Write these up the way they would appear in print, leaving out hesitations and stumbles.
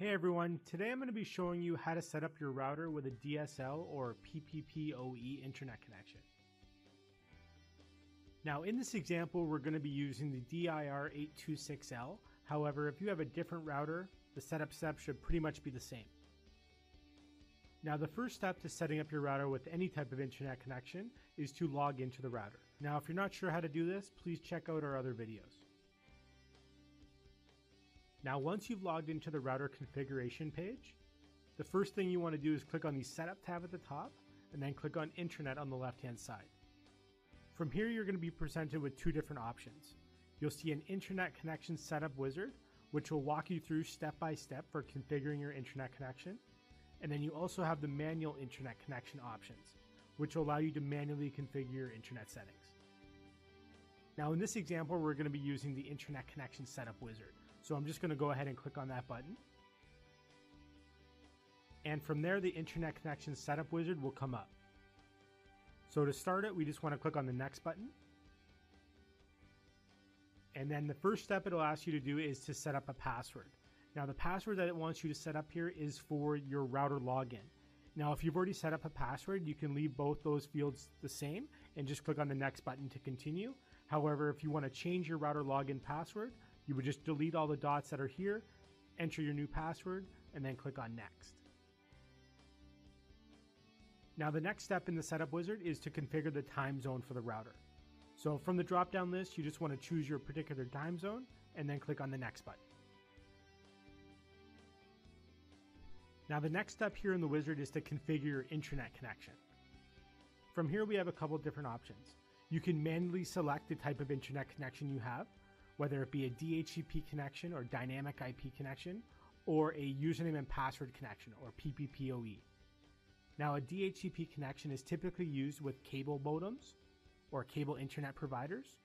Hey everyone, today I'm going to be showing you how to set up your router with a DSL or PPPoE internet connection. Now in this example we're going to be using the DIR826L, however if you have a different router, the setup steps should pretty much be the same. Now the first step to setting up your router with any type of internet connection is to log into the router. Now if you're not sure how to do this, please check out our other videos. Now once you've logged into the router configuration page, the first thing you want to do is click on the Setup tab at the top and then click on Internet on the left hand side. From here you're going to be presented with two different options. You'll see an Internet Connection Setup Wizard, which will walk you through step by step for configuring your internet connection. And then you also have the Manual Internet Connection options, which will allow you to manually configure your internet settings. Now in this example we're going to be using the Internet Connection Setup Wizard. So I'm just going to go ahead and click on that button. And from there, the Internet Connection Setup Wizard will come up. So to start it, we just want to click on the Next button. And then the first step it'll ask you to do is to set up a password. Now the password that it wants you to set up here is for your router login. Now if you've already set up a password, you can leave both those fields the same and just click on the Next button to continue. However, if you want to change your router login password, you would just delete all the dots that are here, enter your new password, and then click on Next. Now the next step in the setup wizard is to configure the time zone for the router. So from the drop-down list, you just want to choose your particular time zone, and then click on the Next button. Now the next step here in the wizard is to configure your internet connection. From here we have a couple different options. You can manually select the type of internet connection you have, whether it be a DHCP connection or dynamic IP connection, or a username and password connection or PPPoE. Now a DHCP connection is typically used with cable modems or cable internet providers,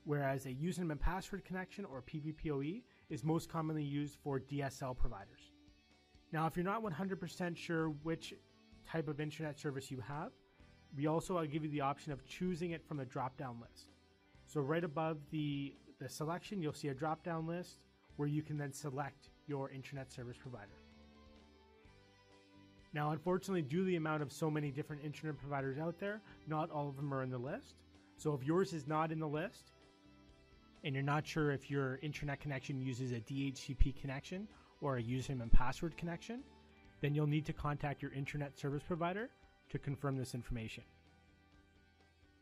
whereas a username and password connection or PPPoE is most commonly used for DSL providers. Now if you're not 100% sure which type of internet service you have, I'll give you the option of choosing it from the drop-down list. So right above the selection, you'll see a drop-down list where you can then select your internet service provider. Now, unfortunately, due to the amount of so many different internet providers out there, not all of them are in the list. So if yours is not in the list, and you're not sure if your internet connection uses a DHCP connection or a username and password connection, then you'll need to contact your internet service provider to confirm this information.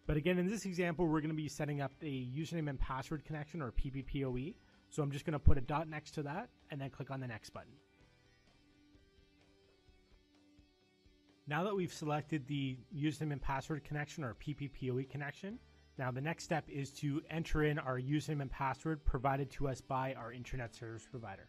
But again, in this example, we're going to be setting up a username and password connection or PPPoE. So I'm just going to put a dot next to that and then click on the Next button. Now that we've selected the username and password connection or PPPoE connection, now the next step is to enter in our username and password provided to us by our internet service provider.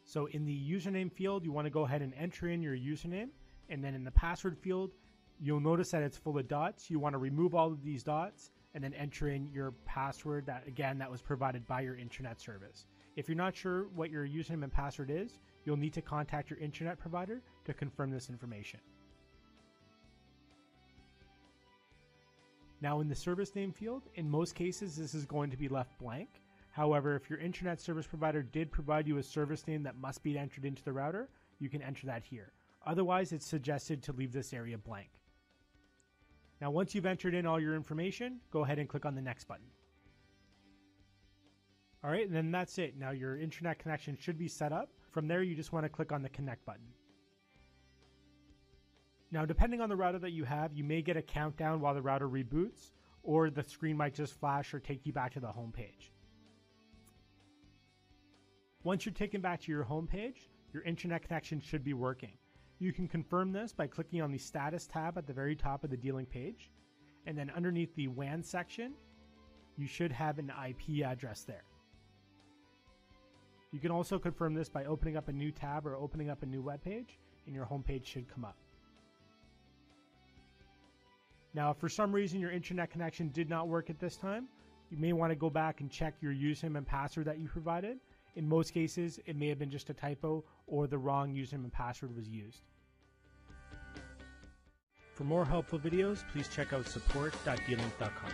So in the username field, you want to go ahead and enter in your username, and then in the password field, you'll notice that it's full of dots. You want to remove all of these dots and then enter in your password that was provided by your internet service. If you're not sure what your username and password is, you'll need to contact your internet provider to confirm this information. Now in the service name field, in most cases this is going to be left blank. However, if your internet service provider did provide you a service name that must be entered into the router, you can enter that here. Otherwise, it's suggested to leave this area blank. Now once you've entered in all your information, go ahead and click on the Next button. Alright, and then that's it. Now your internet connection should be set up. From there, you just want to click on the Connect button. Now depending on the router that you have, you may get a countdown while the router reboots, or the screen might just flash or take you back to the home page. Once you're taken back to your home page, your internet connection should be working. You can confirm this by clicking on the Status tab at the very top of the dealing page, and then underneath the WAN section, you should have an IP address there. You can also confirm this by opening up a new tab or opening up a new web page, and your home page should come up. Now, if for some reason your internet connection did not work at this time, you may want to go back and check your username and password that you provided. In most cases, it may have been just a typo or the wrong username and password was used. For more helpful videos, please check out support.dlink.com.